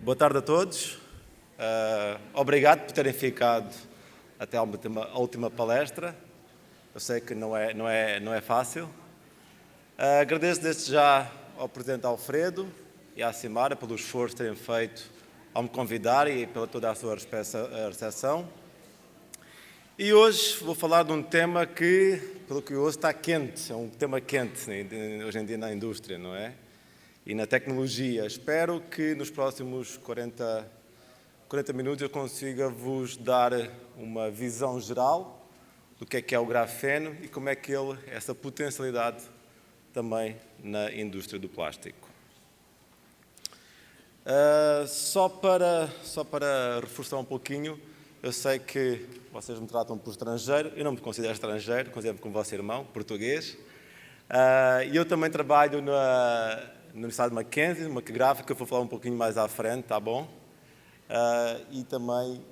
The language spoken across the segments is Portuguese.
Boa tarde a todos. Obrigado por terem ficado até a última palestra. Eu sei que não é fácil. Agradeço desde já ao Presidente Alfredo e à Cimara pelo esforço que terem feito ao me convidar e pela toda a sua recepção. E hoje vou falar de um tema que, pelo que eu ouço, está quente. É um tema quente hoje em dia na indústria, não é? E na tecnologia. Espero que nos próximos 40 minutos eu consiga vos dar uma visão geral do que é o grafeno e como é que essa potencialidade também na indústria do plástico. Só para reforçar um pouquinho, eu sei que vocês me tratam por estrangeiro, eu não me considero estrangeiro, considero-me como vosso irmão, português. E eu também trabalho na Universidade de Mackenzie, numa gráfica, que eu vou falar um pouquinho mais à frente, tá bom? E também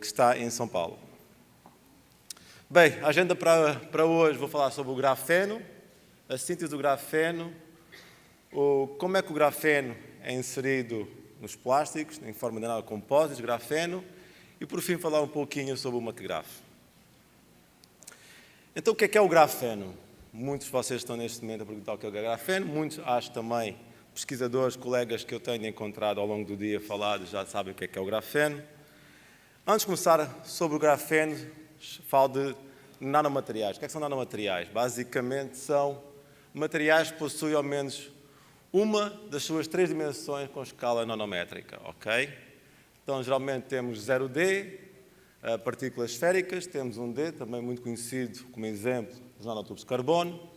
que está em São Paulo. Bem, a agenda para hoje, vou falar sobre o grafeno, a síntese do grafeno, como é que o grafeno é inserido nos plásticos, em forma de nanocompósitos, grafeno, e por fim falar um pouquinho sobre o McGraph. Então, o que é o grafeno? Muitos de vocês estão neste momento a perguntar o que é o grafeno, muitos, acho também, pesquisadores, colegas que eu tenho encontrado ao longo do dia falado, já sabem o que é o grafeno. Antes de começar sobre o grafeno, falo de nanomateriais. O que são nanomateriais? Basicamente são materiais que possuem ao menos uma das suas 3 dimensões com escala nanométrica, ok? Então, geralmente temos 0D, partículas esféricas, temos 1D, também muito conhecido como exemplo, os nanotubos de carbono,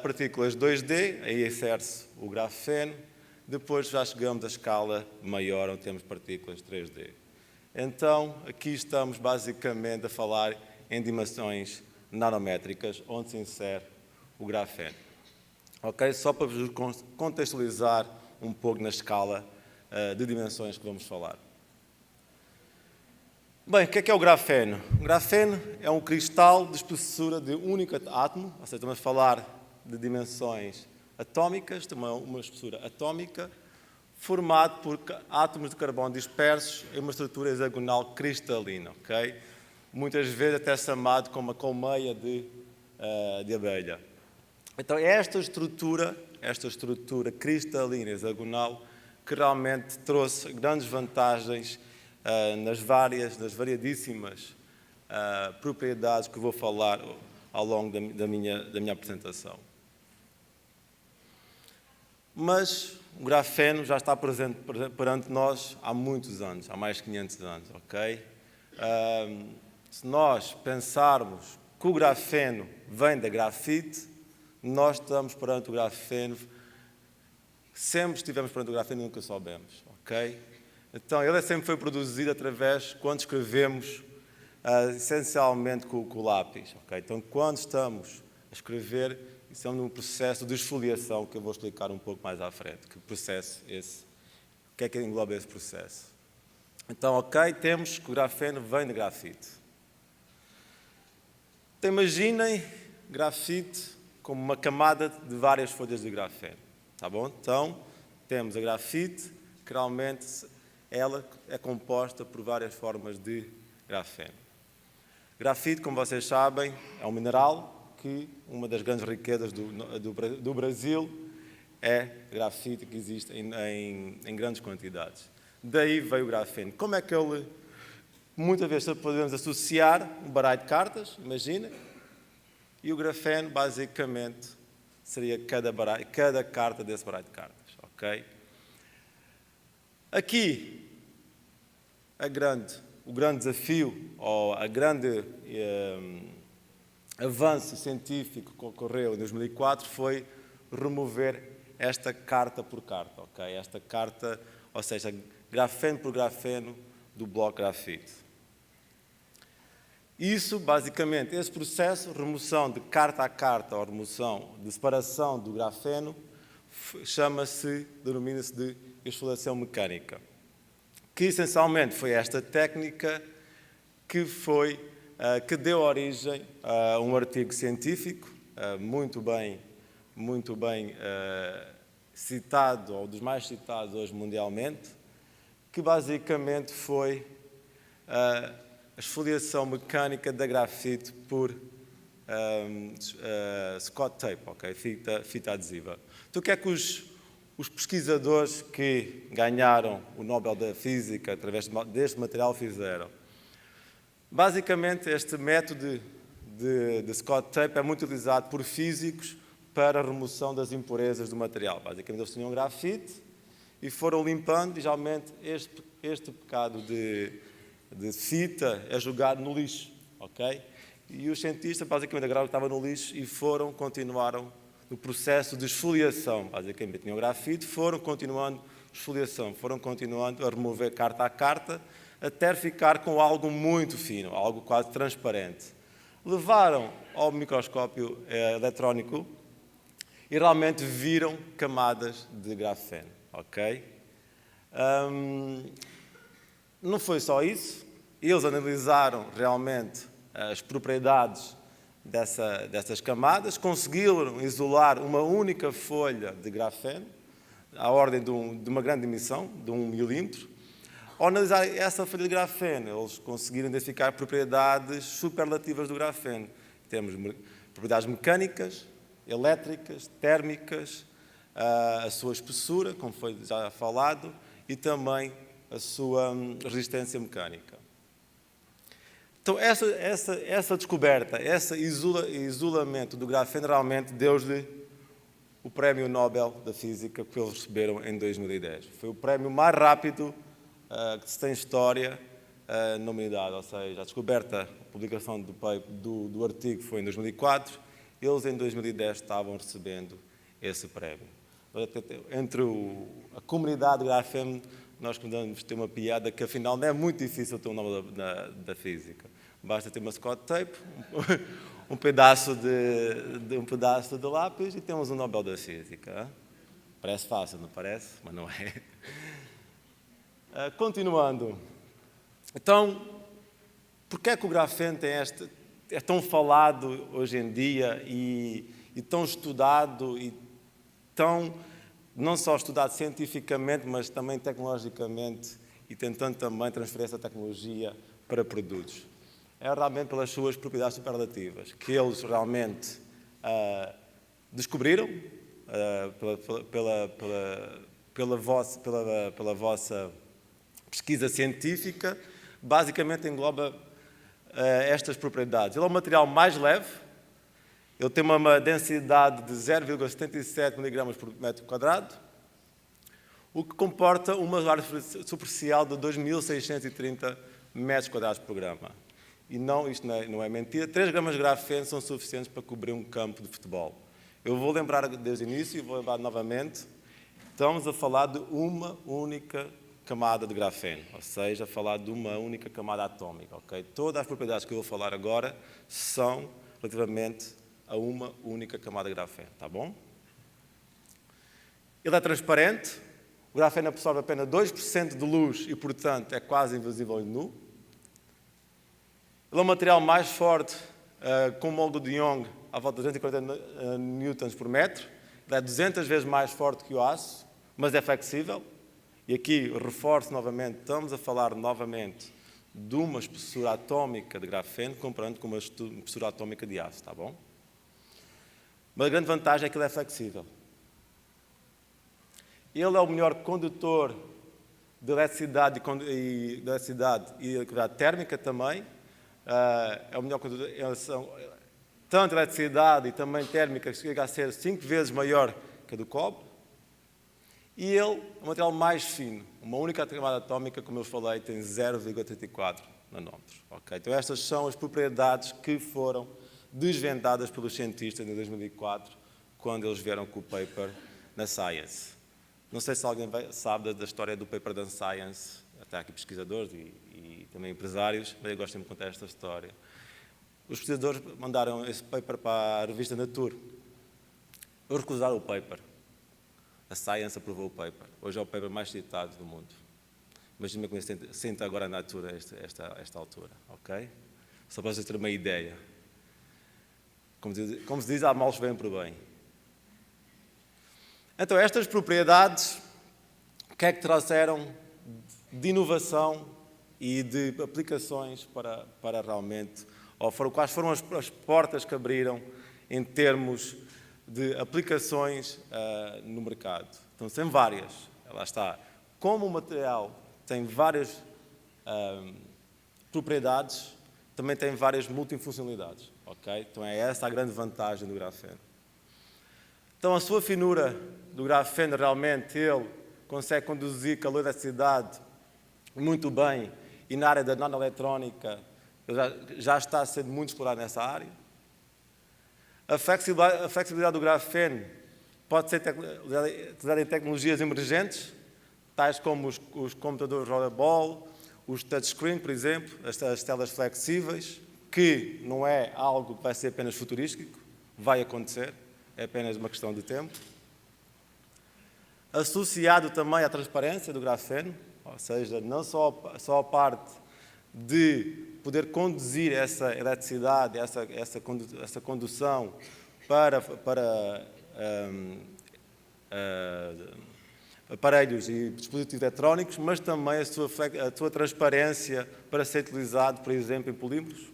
partículas 2D, aí insere-se o grafeno, depois já chegamos à escala maior, onde temos partículas 3D. Então, aqui estamos basicamente a falar em dimensões nanométricas, onde se insere o grafeno. Ok? Só para vos contextualizar um pouco na escala de dimensões que vamos falar. Bem, o que é o grafeno? O grafeno é um cristal de espessura de um único átomo, ou seja, estamos a falar de dimensões atómicas, também uma espessura atómica, formado por átomos de carbono dispersos em uma estrutura hexagonal cristalina, ok? Muitas vezes até chamado como a colmeia de abelha. Então, é esta estrutura cristalina hexagonal que realmente trouxe grandes vantagens nas variadíssimas propriedades que vou falar ao longo da minha apresentação. Mas o grafeno já está presente perante nós há muitos anos, há mais de 500 anos, ok? Se nós pensarmos que o grafeno vem da grafite, nós estamos perante o grafeno, sempre estivemos perante o grafeno e nunca soubemos, ok? Então, ele sempre foi produzido quando escrevemos essencialmente com o lápis, ok? Então, quando estamos a escrever, estamos num processo de esfoliação que eu vou explicar um pouco mais à frente, que processo esse, o que engloba esse processo. Então, ok, temos que o grafeno vem de grafite. Então, imaginem grafite como uma camada de várias folhas de grafeno, tá bom? Então, temos a grafite, que realmente ela é composta por várias formas de grafeno. Grafite, como vocês sabem, é um mineral que uma das grandes riquezas do Brasil é grafite, que existe em grandes quantidades. Daí veio o grafeno. Como é que ele... Muitas vezes podemos associar um baralho de cartas, imaginem, e o grafeno, basicamente, seria cada carta desse baralho de cartas, ok? Aqui, o grande desafio, ou a grande avanço científico que ocorreu em 2004 foi remover esta carta por carta, ok? Esta carta, ou seja, grafeno por grafeno do bloco grafite. Isso, basicamente, esse processo, remoção de carta a carta, ou remoção de separação do grafeno, denomina-se de esfoliação mecânica, que essencialmente foi esta técnica que deu origem a um artigo científico muito bem citado, ou dos mais citados hoje mundialmente, que basicamente foi a esfoliação mecânica da grafite por Scotch Tape, okay? Fita adesiva. Então o que é que os pesquisadores que ganharam o Nobel da Física através deste material fizeram? Basicamente, este método de Scotch Tape é muito utilizado por físicos para a remoção das impurezas do material. Basicamente, eles tinham grafite e foram limpando, e geralmente este bocado de fita é jogado no lixo, ok? E os cientistas, basicamente, agarraram que estava no lixo e continuaram no processo de esfoliação. Basicamente, tinham grafite, foram continuando esfoliação, foram continuando a remover carta a carta, até ficar com algo muito fino, algo quase transparente. Levaram ao microscópio eletrónico e realmente viram camadas de grafeno, ok? Não foi só isso. Eles analisaram realmente as propriedades dessas camadas, conseguiram isolar uma única folha de grafeno, à ordem de uma grande dimensão, de 1 milímetro. Ao analisar essa folha de grafeno, eles conseguiram identificar propriedades superlativas do grafeno. Temos propriedades mecânicas, elétricas, térmicas, a sua espessura, como foi já falado, e também a sua resistência mecânica. Então, essa descoberta, esse isolamento do grafeno, realmente deu-lhe o Prémio Nobel da Física que eles receberam em 2010. Foi o prémio mais rápido que se tem história na humanidade, ou seja, a descoberta, a publicação do artigo foi em 2004, eles em 2010 estavam recebendo esse prémio. Entre a comunidade de grafeno, nós podemos ter uma piada que afinal não é muito difícil ter um Nobel da Física. Basta ter uma Scotch Tape, um pedaço de lápis e temos um Nobel da Física. Parece fácil, não parece? Mas não é. Continuando. Então, porquê é que o grafeno é tão falado hoje em dia e tão estudado e tão, não só estudado cientificamente, mas também tecnologicamente e tentando também transferir essa tecnologia para produtos? É realmente pelas suas propriedades superlativas, que eles realmente descobriram pela vossa pesquisa científica. Basicamente engloba estas propriedades. Ele é o material mais leve, ele tem uma densidade de 0,77 mg por metro quadrado, o que comporta uma área superficial de 2.630 metros quadrados por grama. E não, isto não é mentira, 3 gramas de grafeno são suficientes para cobrir um campo de futebol. Eu vou lembrar desde o início e vou lembrar novamente, estamos a falar de uma única camada de grafeno, ou seja, a falar de uma única camada atômica. Okay? Todas as propriedades que eu vou falar agora são relativamente a uma única camada de grafeno, tá bom? Ele é transparente, o grafeno absorve apenas 2% de luz e, portanto, é quase invisível e nu. Ele é o material mais forte, com molde de Young, à volta de 240 newtons por metro. Ele é 200 vezes mais forte que o aço, mas é flexível. E aqui, reforço novamente, estamos a falar novamente de uma espessura atômica de grafeno, comparando com uma espessura atômica de aço, está bom? Mas a grande vantagem é que ele é flexível. Ele é o melhor condutor de eletricidade e eletricidade térmica também. É o melhor condutor, tanto eletricidade e também térmica, que chega a ser 5 vezes maior que a do cobre. E ele é o material mais fino, uma única camada atômica, como eu falei, tem 0,34 nanômetros. Okay? Então estas são as propriedades que foram desvendadas pelos cientistas em 2004, quando eles vieram com o paper na Science. Não sei se alguém sabe da história do paper da Science, até aqui pesquisadores e também empresários, mas eu gosto de contar esta história. Os pesquisadores mandaram esse paper para a revista Nature. Eles recusaram o paper. A Science aprovou o paper. Hoje é o paper mais citado do mundo. Imagina como se sente agora a Nature a esta altura, ok? Só para vocês terem uma ideia. Como se diz, há males que vêm por bem. Então, estas propriedades, o que é que trouxeram de inovação e de aplicações para realmente, quais foram as portas que abriram em termos de aplicações no mercado? Então, tem várias, lá está. Como o material tem várias propriedades, também tem várias multifuncionalidades, ok? Então, é essa a grande vantagem do grafeno. Então, a sua finura do grafeno, realmente, ele consegue conduzir calor e eletricidade muito bem, e na área da nanoeletrónica já está sendo muito explorado nessa área. A flexibilidade do grafeno pode ser utilizada em tecnologias emergentes, tais como os computadores rollerball, os touchscreen, por exemplo, as telas flexíveis, que não é algo que vai ser apenas futurístico, vai acontecer, é apenas uma questão de tempo. Associado também à transparência do grafeno, ou seja, não só a parte de poder conduzir essa eletricidade, essa condução para aparelhos e dispositivos eletrónicos, mas também a sua transparência para ser utilizado, por exemplo, em polímeros.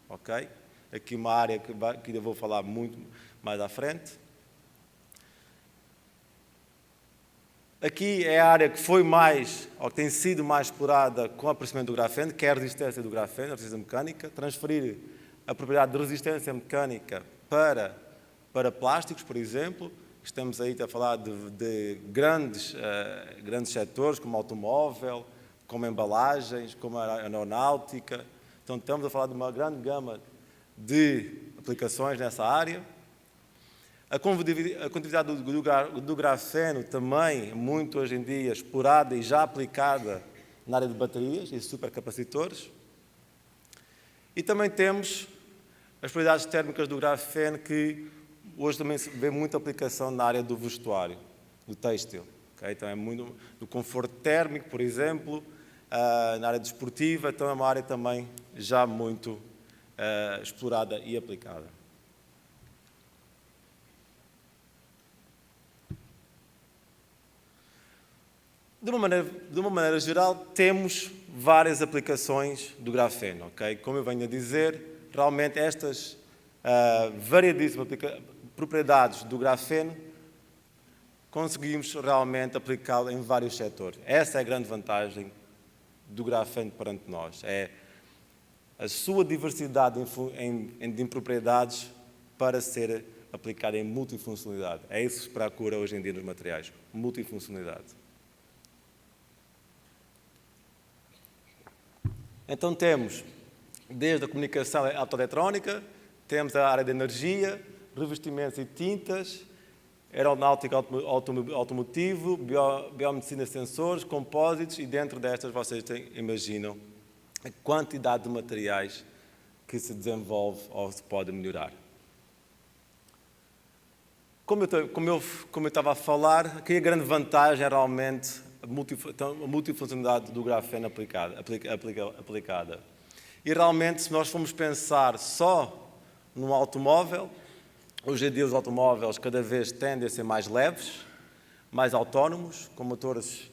Ok? Aqui uma área que ainda vou falar muito mais à frente. Aqui é a área que foi mais, ou que tem sido mais explorada com o aparecimento do grafeno, que é a resistência do grafeno, a resistência mecânica, transferir a propriedade de resistência mecânica para plásticos, por exemplo. Estamos aí a falar de grandes setores, como automóvel, como embalagens, como a aeronáutica. Então, estamos a falar de uma grande gama de aplicações nessa área. A condutividade do grafeno também, muito hoje em dia, explorada e já aplicada na área de baterias e supercapacitores. E também temos as propriedades térmicas do grafeno, que hoje também se vê muita aplicação na área do vestuário, do têxtil. Okay? Então, é muito do conforto térmico, por exemplo, na área desportiva, então é uma área também já muito explorada e aplicada. De uma maneira geral, temos várias aplicações do grafeno. Okay? Como eu venho a dizer, realmente estas variedíssimas propriedades do grafeno conseguimos realmente aplicá-lo em vários setores. Essa é a grande vantagem do grafeno perante nós. É a sua diversidade de propriedades para ser aplicada em multifuncionalidade. É isso que se procura hoje em dia nos materiais, multifuncionalidade. Então temos, desde a comunicação autoeletrónica, temos a área de energia, revestimentos e tintas, aeronáutica automotivo, biomedicina, sensores, compósitos, e dentro destas vocês imaginam a quantidade de materiais que se desenvolve ou se pode melhorar. Como eu estava a falar, aqui a grande vantagem é realmente a multifuncionalidade do grafeno aplicada. E realmente, se nós formos pensar só num automóvel, hoje em dia os automóveis cada vez tendem a ser mais leves, mais autónomos, com motores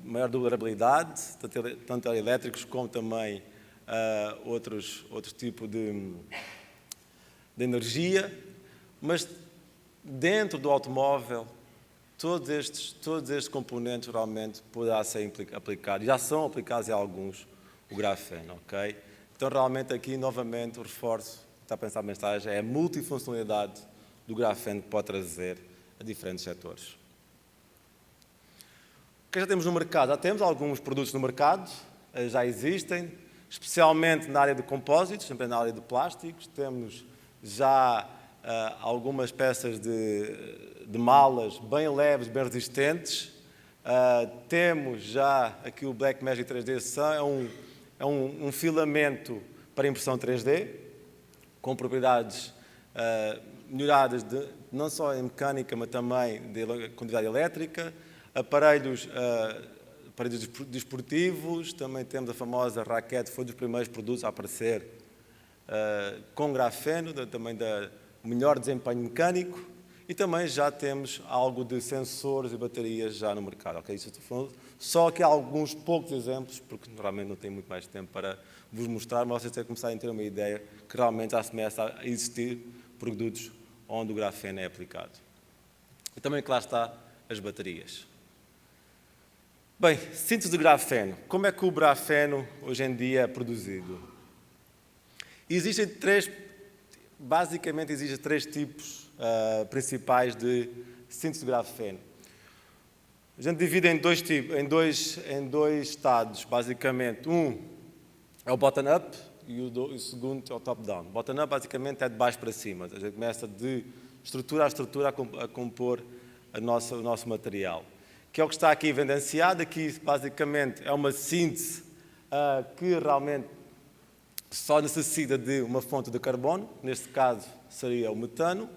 maior durabilidade, tanto elétricos como também outros tipos de energia, mas dentro do automóvel todos estes componentes realmente poderão ser aplicados, já são aplicados em alguns, o grafeno, ok? Então realmente aqui novamente o reforço, está a pensar a mensagem, é a multifuncionalidade do grafeno que pode trazer a diferentes setores. O que já temos no mercado? Já temos alguns produtos no mercado, já existem, especialmente na área de compósitos, também na área de plásticos. Temos já algumas peças de malas bem leves, bem resistentes. Temos já aqui o Blackmagic 3D, é um filamento para impressão 3D, com propriedades melhoradas não só em mecânica, mas também de condutividade elétrica. Aparelhos desportivos, também temos a famosa raquete, foi dos primeiros produtos a aparecer com grafeno, também da melhor desempenho mecânico. e também já temos algo de sensores e baterias já no mercado. Okay? Isso eu estou falando só aqui há alguns poucos exemplos, porque realmente não tenho muito mais tempo para vos mostrar, mas vocês têm que começar a ter uma ideia que realmente já começa a existir produtos onde o grafeno é aplicado. E também, claro está, as baterias. Bem, síntese de grafeno. Como é que o grafeno hoje em dia é produzido? Basicamente existem três tipos principais de síntese de grafeno. A gente divide em dois estados, basicamente. Um é o bottom-up e o segundo é o top-down. Bottom-up, basicamente, é de baixo para cima. A gente começa de estrutura a estrutura a compor o nosso material. Que é o que está aqui evidenciado. Aqui, basicamente, é uma síntese que realmente só necessita de uma fonte de carbono, neste caso seria o metano,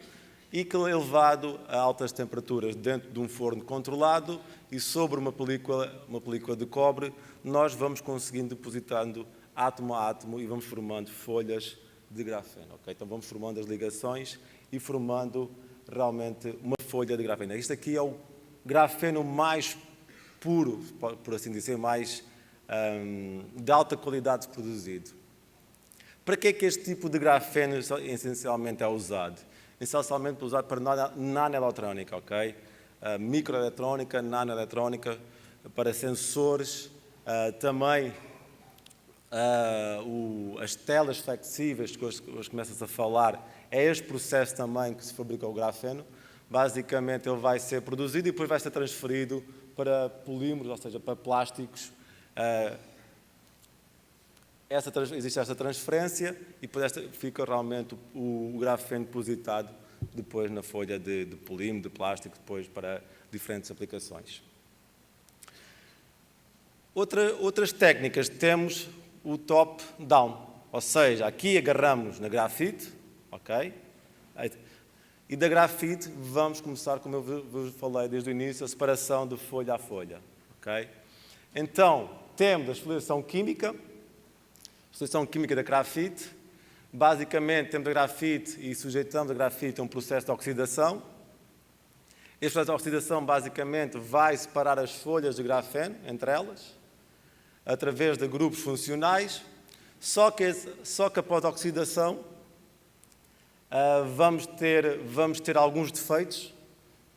e que é levado a altas temperaturas dentro de um forno controlado e sobre uma película de cobre, nós vamos conseguindo depositando átomo a átomo e vamos formando folhas de grafeno. Okay? Então vamos formando as ligações e formando realmente uma folha de grafeno. Isto aqui é o grafeno mais puro, por assim dizer, mais de alta qualidade produzido. Para que é que este tipo de grafeno essencialmente é usado? Essencialmente usado para nanoeletrónica, ok? Microeletrónica, nanoeletrónica, para sensores, também as telas flexíveis que hoje começas a falar, é este processo também que se fabrica o grafeno. Basicamente ele vai ser produzido e depois vai ser transferido para polímeros, ou seja, para plásticos. Existe esta transferência e depois fica realmente o grafeno depositado depois na folha de polímero, de plástico, depois para diferentes aplicações. Outras técnicas, temos o top-down, ou seja, aqui agarramos na grafite, ok? E da grafite vamos começar, como eu vos falei desde o início, a separação de folha a folha, ok? Então, temos a exfoliação química, da grafite. Basicamente, temos a grafite e sujeitamos a grafite a um processo de oxidação. Este processo de oxidação, basicamente, vai separar as folhas de grafeno entre elas, através de grupos funcionais. Só que após a oxidação, vamos ter alguns defeitos,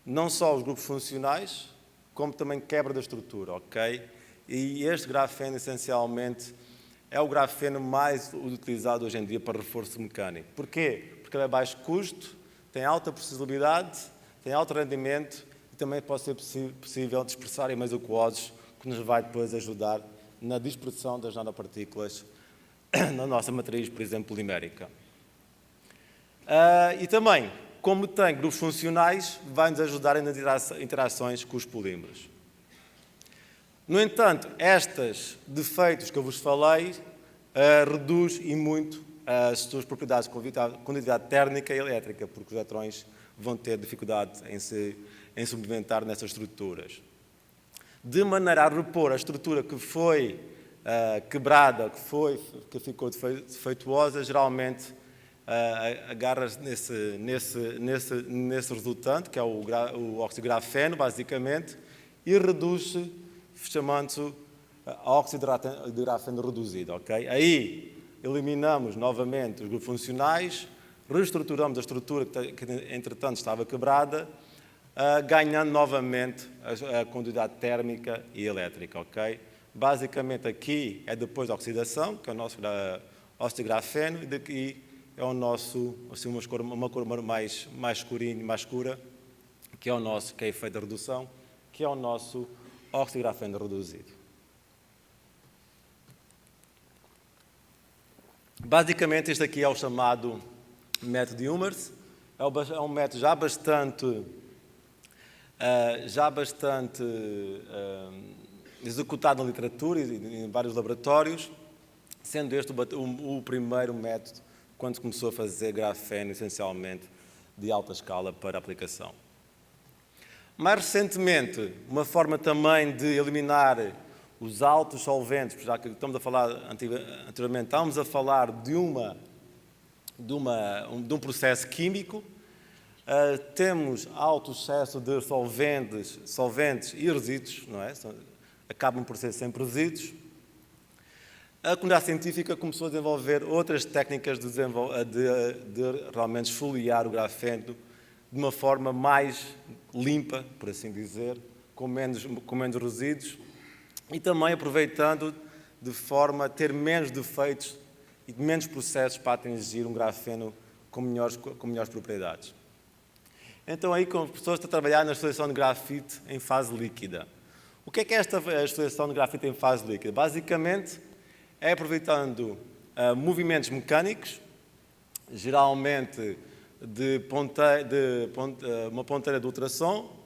não só os grupos funcionais, como também quebra da estrutura, ok? E este grafeno, essencialmente, é o grafeno mais utilizado hoje em dia para reforço mecânico. Porquê? Porque ele é baixo custo, tem alta processalidade, tem alto rendimento e também pode ser possível dispersar em meios aquosos, que nos vai depois ajudar na dispersão das nanopartículas na nossa matriz, por exemplo, polimérica. E também, como tem grupos funcionais, vai-nos ajudar nas interações com os polímeros. No entanto, estes defeitos que eu vos falei reduz e muito as suas propriedades de condutividade térmica e elétrica, porque os eletrões vão ter dificuldade em se movimentar nessas estruturas. De maneira a repor a estrutura que foi quebrada, que ficou defeituosa, geralmente agarra-se nesse resultante, que é o óxido de grafeno, basicamente, e reduz-se, chamando-se óxido de grafeno reduzido. Okay? Aí eliminamos novamente os grupos funcionais, reestruturamos a estrutura que entretanto estava quebrada, ganhando novamente a condutividade térmica e elétrica. Okay? Basicamente aqui é depois da oxidação, que é o nosso óxido de grafeno, e daqui é o nosso, assim, uma cor mais escurinha, mais escura, que é o efeito da redução, que é o nosso óxido de grafeno reduzido. Basicamente, este aqui é o chamado método de Hummers. É um método já bastante executado na literatura e em vários laboratórios, sendo este o primeiro método quando se começou a fazer grafeno, essencialmente, de alta escala para aplicação. Mais recentemente, uma forma também de eliminar os altos solventes, já que estamos a falar anteriormente, estamos a falar de um processo químico, Temos alto excesso de solventes e resíduos, não é? Acabam por ser sempre resíduos. A comunidade científica começou a desenvolver outras técnicas de realmente esfoliar o grafeno de uma forma mais limpa, por assim dizer, com menos resíduos e também aproveitando de forma a ter menos defeitos e menos processos para atingir um grafeno com melhores propriedades. Então, aí, com as pessoas estão a trabalhar na exfoliação de grafite em fase líquida. O que é esta exfoliação de grafite em fase líquida? Basicamente, é aproveitando movimentos mecânicos, geralmente uma ponteira de ultrassom,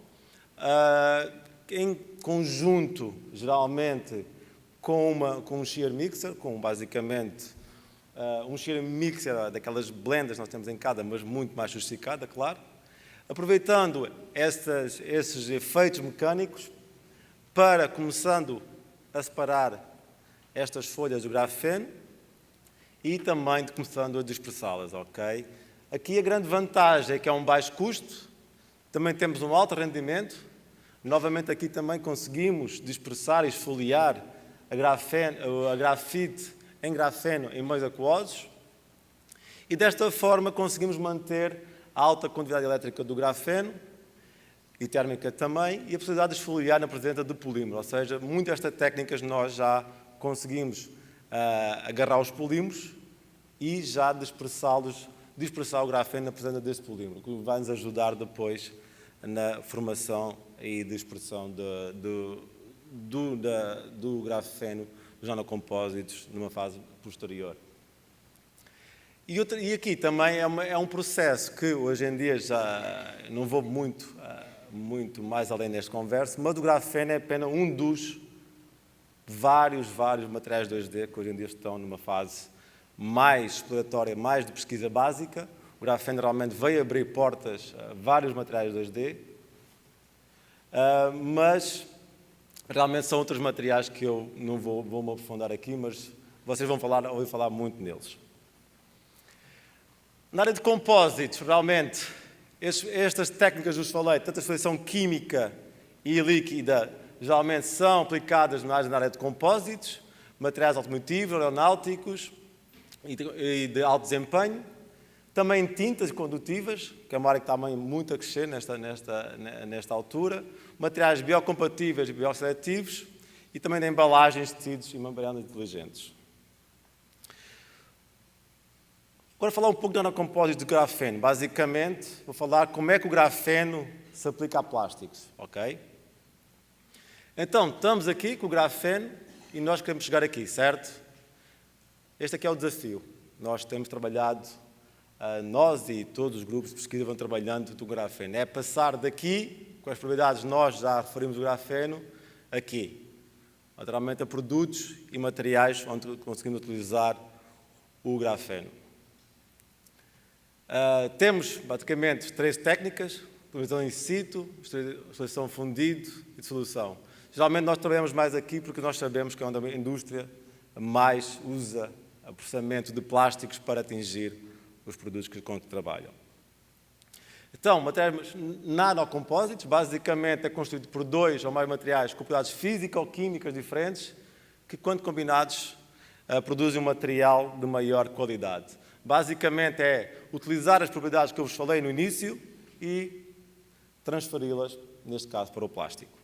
em conjunto, geralmente, com um shear mixer, basicamente um shear mixer daquelas blendas que nós temos em casa, mas muito mais sofisticada, claro, aproveitando esses efeitos mecânicos para começando a separar estas folhas do grafeno e também começando a dispersá-las, ok? Aqui a grande vantagem é que é um baixo custo, também temos um alto rendimento, novamente aqui também conseguimos dispersar e esfoliar a grafite em grafeno em meios aquosos e desta forma conseguimos manter a alta condutividade elétrica do grafeno e térmica também e a possibilidade de esfoliar na presença de polímero, ou seja, muitas destas técnicas nós já conseguimos agarrar os polímeros e já dispersar o grafeno na presença deste polímero, que vai nos ajudar depois na formação e dispersão do grafeno dos nanocompósitos numa fase posterior. E aqui também é um processo que hoje em dia já não vou muito mais além deste converso, mas o grafeno é apenas um dos vários materiais 2D que hoje em dia estão numa fase mais exploratória, mais de pesquisa básica. O grafeno realmente veio abrir portas a vários materiais 2D, mas realmente são outros materiais que eu não vou me aprofundar aqui, mas vocês vão ouvir falar muito neles. Na área de compósitos, realmente, estas técnicas que vos falei, tanto a exfoliação química e líquida, geralmente são aplicadas na área de compósitos, materiais automotivos, aeronáuticos e de alto desempenho. Também tintas condutivas, que é uma área que está muito a crescer nesta altura. Materiais biocompatíveis e bioseletivos e também de embalagens, tecidos e membranas inteligentes. Agora falar um pouco do nanocompósito de grafeno. Basicamente, vou falar como é que o grafeno se aplica a plásticos, ok? Então, estamos aqui com o grafeno e nós queremos chegar aqui, certo? Este aqui é o desafio. Nós temos trabalhado, nós e todos os grupos de pesquisa vão trabalhando do grafeno. É passar daqui, com as propriedades nós já referimos o grafeno, aqui. Naturalmente a produtos e materiais onde conseguimos utilizar o grafeno. Temos, basicamente, 3 técnicas: exfoliação in situ, exfoliação fundido e de solução. Geralmente nós trabalhamos mais aqui porque nós sabemos que é onde a indústria mais usa o processamento de plásticos para atingir os produtos com que trabalham. Então, materiais nanocompósitos, basicamente é constituído por 2 ou mais materiais com propriedades físico-químicas diferentes que, quando combinados, produzem um material de maior qualidade. Basicamente é utilizar as propriedades que eu vos falei no início e transferi-las, neste caso, para o plástico.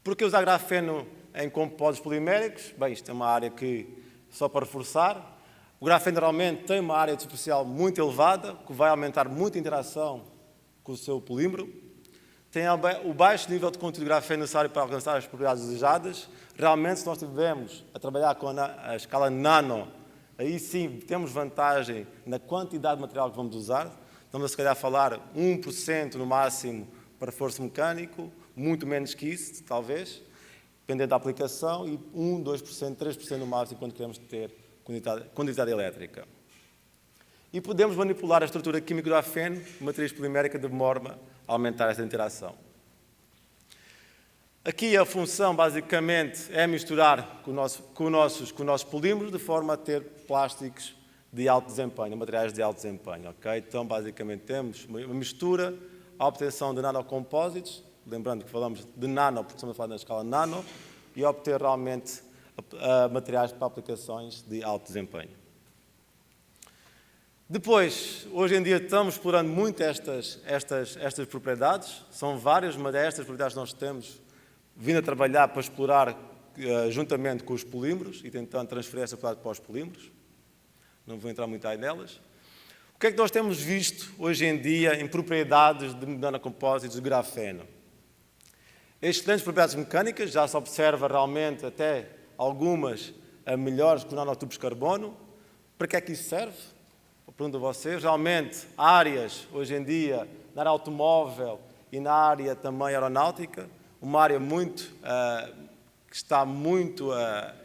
Por que usar grafeno em compósitos poliméricos? Bem, isto é uma área que, só para reforçar, o grafeno realmente tem uma área superficial muito elevada, que vai aumentar muito a interação com o seu polímero. Tem o baixo nível de conteúdo de grafeno necessário para alcançar as propriedades desejadas. Realmente, se nós estivermos a trabalhar com a escala nano, aí sim temos vantagem na quantidade de material que vamos usar. Estamos a, se calhar, a falar 1% no máximo para reforço mecânico, muito menos que isso, talvez, dependendo da aplicação, e 1%, 2%, 3% no máximo quando queremos ter condutividade elétrica. E podemos manipular a estrutura química do grafeno, matriz polimérica, de forma a aumentar esta interação. Aqui a função, basicamente, é misturar com os nossos polímeros, de forma a ter plásticos de alto desempenho, materiais de alto desempenho. Okay? Então, basicamente, temos uma mistura, a obtenção de nanocompósitos, lembrando que falamos de nano, porque estamos a falar na escala nano, e obter realmente materiais para aplicações de alto desempenho. Depois, hoje em dia, estamos explorando muito estas propriedades. São várias, mas estas propriedades que nós temos vindo a trabalhar para explorar juntamente com os polímeros e tentando transferir essa propriedade para os polímeros. Não vou entrar muito aí nelas. O que é que nós temos visto hoje em dia em propriedades de nanocompósitos de grafeno? Excelentes propriedades mecânicas, já se observa realmente até algumas melhores que os nanotubos de carbono. Para que é que isso serve? Pergunto a vocês. Realmente, áreas, hoje em dia, na área automóvel e na área também aeronáutica, uma área que está a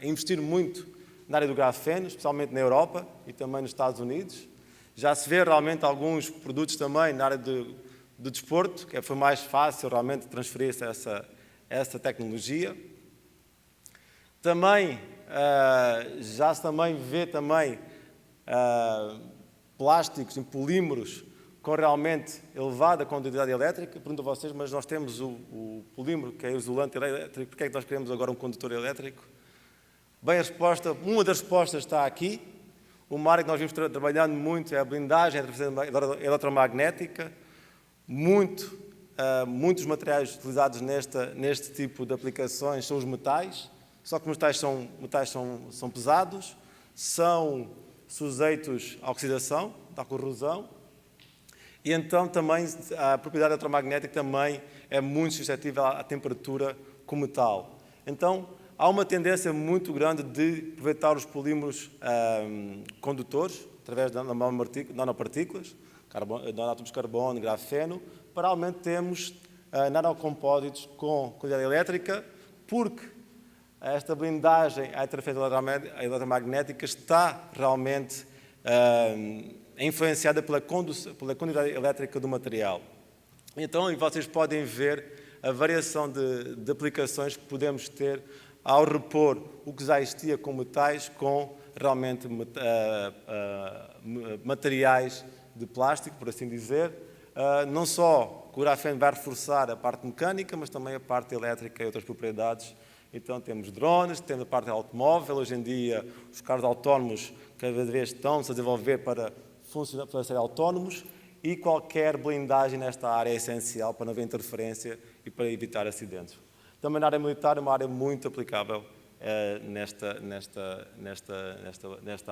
investir muito na área do grafeno, especialmente na Europa e também nos Estados Unidos. Já se vê realmente alguns produtos também na área do desporto, que foi mais fácil realmente transferir-se essa tecnologia. Também, já se também vê também plásticos em polímeros com realmente elevada condutividade elétrica. Pergunto a vocês, mas nós temos o polímero, que é o isolante elétrico, porque é que nós queremos agora um condutor elétrico? Bem, uma das respostas está aqui. Uma área que nós vimos trabalhando muito é a blindagem eletromagnética. Muitos materiais utilizados neste tipo de aplicações são os metais, só que os metais são pesados, são sujeitos à oxidação, à corrosão, e então também a propriedade eletromagnética também é muito suscetível à temperatura como tal. Então, há uma tendência muito grande de aproveitar os polímeros condutores, através de nanopartículas, nanotubos de carbono, grafeno, para realmente termos nanocompósitos com qualidade elétrica, porque esta blindagem à interferência eletromagnética está realmente influenciada pela condutividade elétrica do material. Então, vocês podem ver a variação de aplicações que podemos ter ao repor o que já existia com metais com realmente materiais de plástico, por assim dizer. Não só o grafeno vai reforçar a parte mecânica, mas também a parte elétrica e outras propriedades. Então temos drones, temos a parte automóvel. Hoje em dia os carros autónomos cada vez estão-se a desenvolver para serem autónomos, e qualquer blindagem nesta área é essencial para não haver interferência e para evitar acidentes. Também na área militar é uma área muito aplicável nesta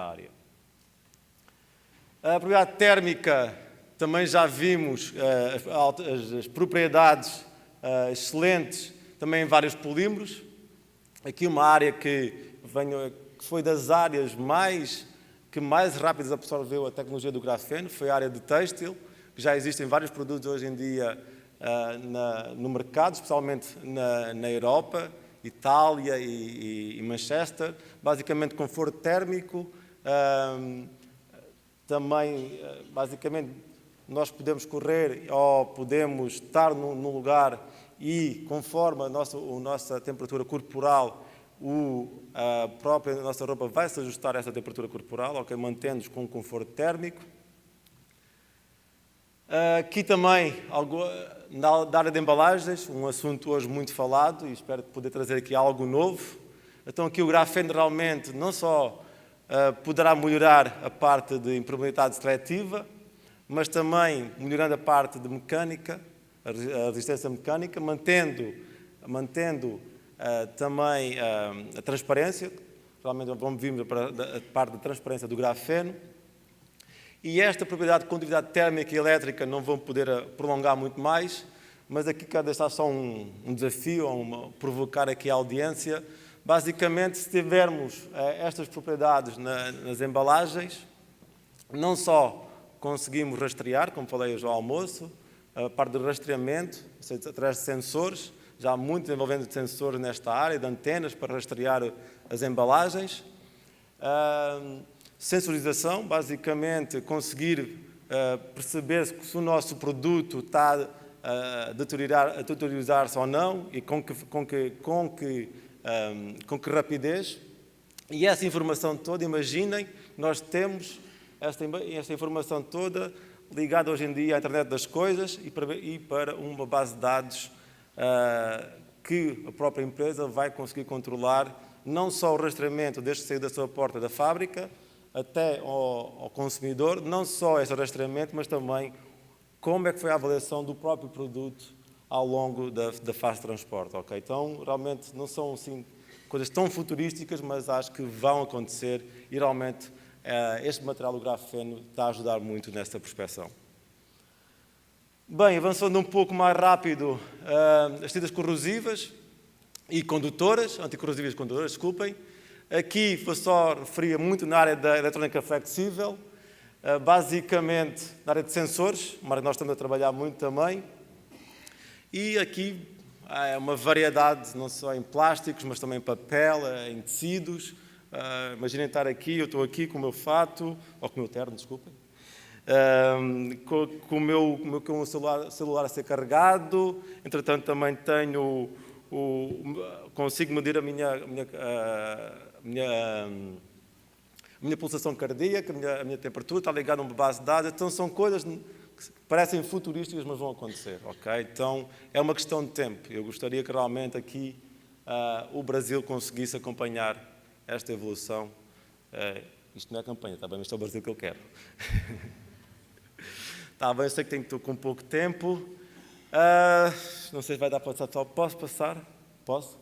área. A propriedade térmica, também já vimos as propriedades excelentes também em vários polímeros. Aqui uma área que foi das áreas que mais rápido absorveu a tecnologia do grafeno, foi a área de têxtil, que já existem vários produtos hoje em dia no mercado, especialmente na Europa, Itália e Manchester. Basicamente, conforto térmico. Também, basicamente, nós podemos correr ou podemos estar num lugar e, conforme a nossa temperatura corporal, a própria nossa roupa vai se ajustar a essa temperatura corporal, okay, mantendo-nos com conforto térmico. Aqui também, na área de embalagens, um assunto hoje muito falado, e espero poder trazer aqui algo novo. Então aqui o grafeno realmente não só poderá melhorar a parte de impermeabilidade seletiva, mas também melhorando a parte de mecânica, a resistência mecânica, mantendo também a transparência. Realmente vamos vir para a parte da transparência do grafeno. E esta propriedade de condutividade térmica e elétrica não vão poder prolongar muito mais, mas aqui quero deixar só um desafio, provocar aqui a audiência. Basicamente, se tivermos estas propriedades nas embalagens, não só conseguimos rastrear, como falei hoje ao almoço, a parte do rastreamento, ou seja, através de sensores, já há muito desenvolvimento de sensores nesta área, de antenas para rastrear as embalagens. Sensorização, basicamente conseguir perceber se o nosso produto está a deteriorar-se ou não e com que rapidez. E essa informação toda, imaginem, nós temos esta informação toda ligada hoje em dia à internet das coisas e para uma base de dados que a própria empresa vai conseguir controlar não só o rastreamento desde que saiu da sua porta da fábrica até ao consumidor, não só esse rastreamento, mas também como é que foi a avaliação do próprio produto ao longo da fase de transporte. Okay? Então, realmente, não são assim, coisas tão futurísticas, mas acho que vão acontecer e realmente este material do grafeno está a ajudar muito nessa prospeção. Bem, avançando um pouco mais rápido, as tintas corrosivas e condutoras, anticorrosivas e condutoras, desculpem. Aqui foi só referia muito na área da eletrónica flexível, basicamente na área de sensores, uma área que nós estamos a trabalhar muito também. E aqui é uma variedade, não só em plásticos, mas também em papel, em tecidos. Imaginem estar aqui, eu estou aqui com o meu fato, ou com o meu terno, desculpem, com o meu celular a ser carregado. Entretanto, também tenho consigo medir a minha pulsação cardíaca, a minha temperatura, está ligado a uma base de dados. Então, são coisas que parecem futurísticas, mas vão acontecer. Okay? Então, é uma questão de tempo. Eu gostaria que realmente aqui o Brasil conseguisse acompanhar esta evolução. Isto não é campanha, está bem? Isto é o Brasil que eu quero. Está bem, eu sei que estou com pouco tempo. Não sei se vai dar para passar. Posso passar? Posso?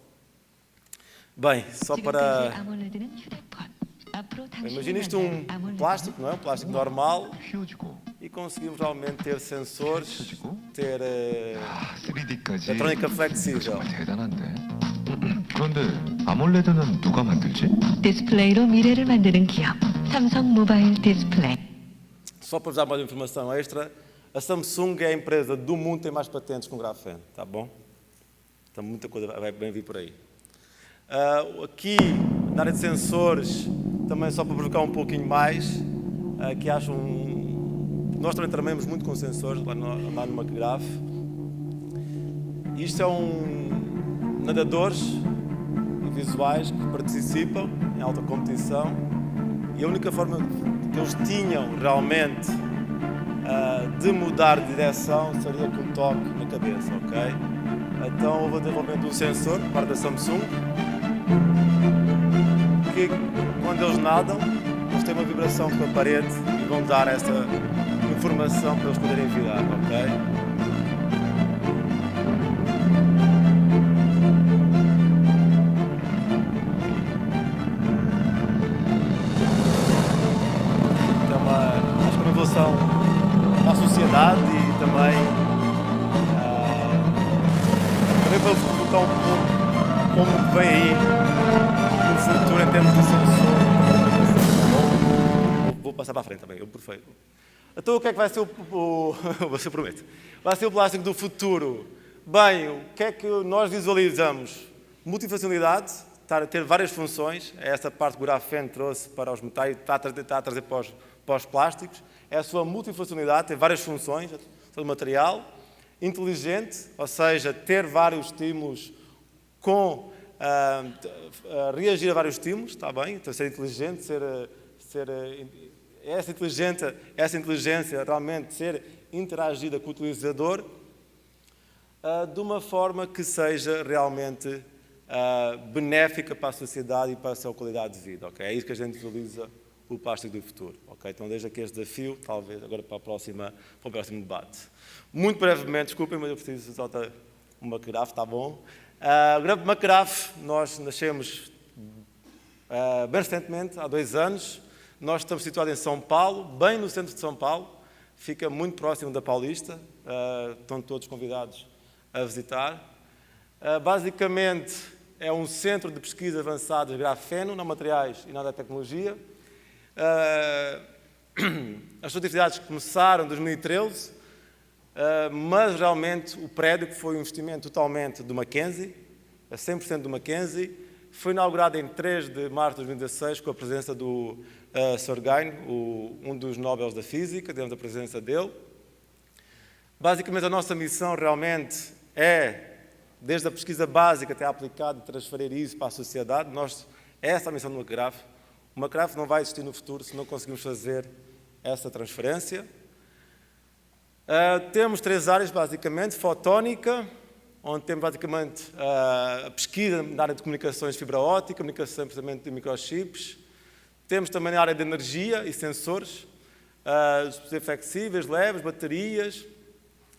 Bem, só para... Imagina isto um plástico, não é? Um plástico normal. E conseguimos realmente ter sensores, ter eletrónica flexível. 그런데 아몰레드는 누가 만들지? 디스플레이로 미래를 만드는 기업 삼성 모바일 디스플레이. Só para vos dar mais informação extra, a Samsung é a empresa do mundo que tem mais patentes com grafeno, tá bom? Então muita coisa vai bem vir por aí. Aqui, na área de sensores, também só para provocar um pouquinho mais, que nós também trabalhamos muito com sensores lá no Macgraf. Isto é nadadores visuais que participam em alta competição e a única forma que eles tinham realmente de mudar de direção seria com um toque na cabeça, ok? Então houve o desenvolvimento de um sensor, parte da Samsung, que quando eles nadam, eles têm uma vibração com a parede e vão dar essa informação para eles poderem virar, ok? À sociedade e também para focar um pouco como vem aí no futuro em termos de sensor. Vou passar para a frente também, eu perfeito. Então o que é que vai ser você promete? Vai ser o plástico do futuro. Bem, o que é que nós visualizamos? Multifuncionalidade, ter várias funções, é essa parte que o grafeno trouxe para os metais, está a trazer para os plásticos. É a sua multifuncionalidade, tem várias funções, todo material, inteligente, ou seja, ter vários estímulos reagir a vários estímulos, está bem? Então, ser inteligente, essa inteligência realmente ser interagida com o utilizador de uma forma que seja realmente benéfica para a sociedade e para a sua qualidade de vida, ok? É isso que a gente visualiza o plástico do futuro. Okay? Então, desde aqui este desafio, talvez agora para o próximo debate. Muito brevemente, desculpem, mas eu preciso só ter um Macgraf, está bom? O Macgraf, nós nascemos bem recentemente, há 2 anos. Nós estamos situados em São Paulo, bem no centro de São Paulo, fica muito próximo da Paulista, estão todos convidados a visitar. Basicamente, é um centro de pesquisa avançada de grafeno, nanomateriais e nanotecnologia. As suas atividades começaram em 2013, mas realmente o prédio, que foi um investimento totalmente do Mackenzie, a 100% do Mackenzie, foi inaugurado em 3 de março de 2016 com a presença do Sr. Gein, um dos Nobels da Física, temos a presença dele. Basicamente a nossa missão realmente é, desde a pesquisa básica até a aplicada, transferir isso para a sociedade. É essa a missão do Macgraf. O Macgraf não vai existir no futuro se não conseguirmos fazer essa transferência. Temos 3 áreas, basicamente: fotónica, onde temos basicamente a pesquisa na área de comunicações fibra óptica, comunicação e processamento de microchips. Temos também a área de energia e sensores, dispositivos flexíveis, leves, baterias,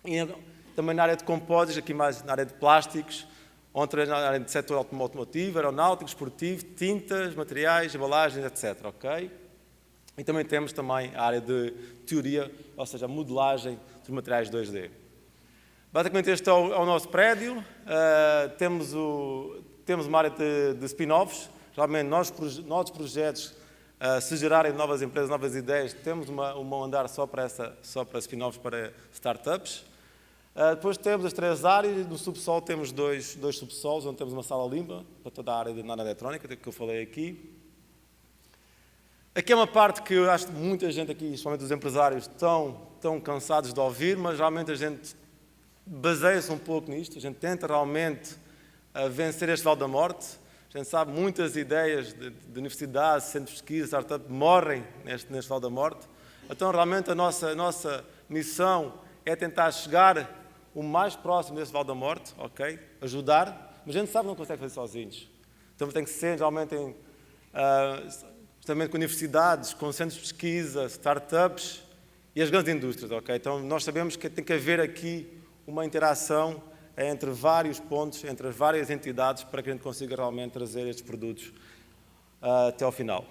e também na área de compósitos, aqui mais na área de plásticos, onde na área de setor automotivo, aeronáutico, esportivo, tintas, materiais, embalagens, etc. Okay? E também temos a área de teoria, ou seja, a modelagem dos materiais 2D. Basicamente este é o nosso prédio. Temos uma área de spin-offs. Realmente, nossos projetos, se gerarem novas empresas, novas ideias, temos um andar só para spin-offs, para startups. Depois temos as 3 áreas. No subsolo temos dois subsolos, onde temos uma sala limpa para toda a área de nanoeletrónica, que eu falei aqui. Aqui é uma parte que eu acho que muita gente aqui, principalmente os empresários, estão cansados de ouvir, mas realmente a gente baseia-se um pouco nisto. A gente tenta realmente vencer este vale da morte. A gente sabe muitas ideias de universidades, centros de pesquisa, startup, morrem neste vale da morte. Então, realmente, a nossa missão é tentar chegar o mais próximo desse vale da morte, ok? Ajudar, mas a gente sabe que não consegue fazer sozinhos. Então, tem que ser realmente justamente com universidades, com centros de pesquisa, startups e as grandes indústrias, ok? Então, nós sabemos que tem que haver aqui uma interação entre vários pontos, entre as várias entidades, para que a gente consiga realmente trazer estes produtos até ao final.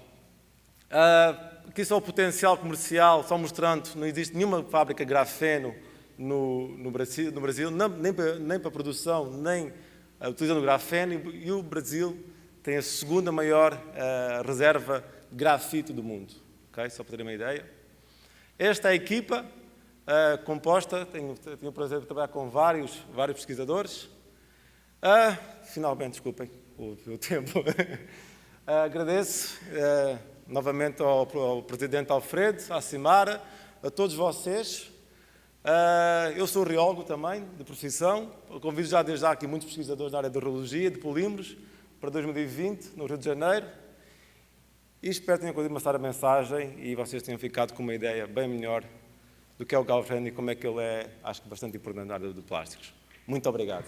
Aqui só o potencial comercial, só mostrando, não existe nenhuma fábrica de grafeno no Brasil, nem para produção, nem utilizando grafeno, e o Brasil tem a segunda maior reserva de grafito do mundo. Okay? Só para terem uma ideia. Esta é a equipa composta, tenho o prazer de trabalhar com vários pesquisadores. Finalmente, desculpem o tempo. Agradeço novamente ao Presidente Alfredo, à Simara, a todos vocês. Eu sou reólogo também, de profissão. Eu convido já desde já aqui muitos pesquisadores na área de radiologia, de polímeros, para 2020, no Rio de Janeiro. E espero que tenham conseguido passar a mensagem e vocês tenham ficado com uma ideia bem melhor do que é o grafeno e como é que ele é, acho que, bastante importante na área de plásticos. Muito obrigado.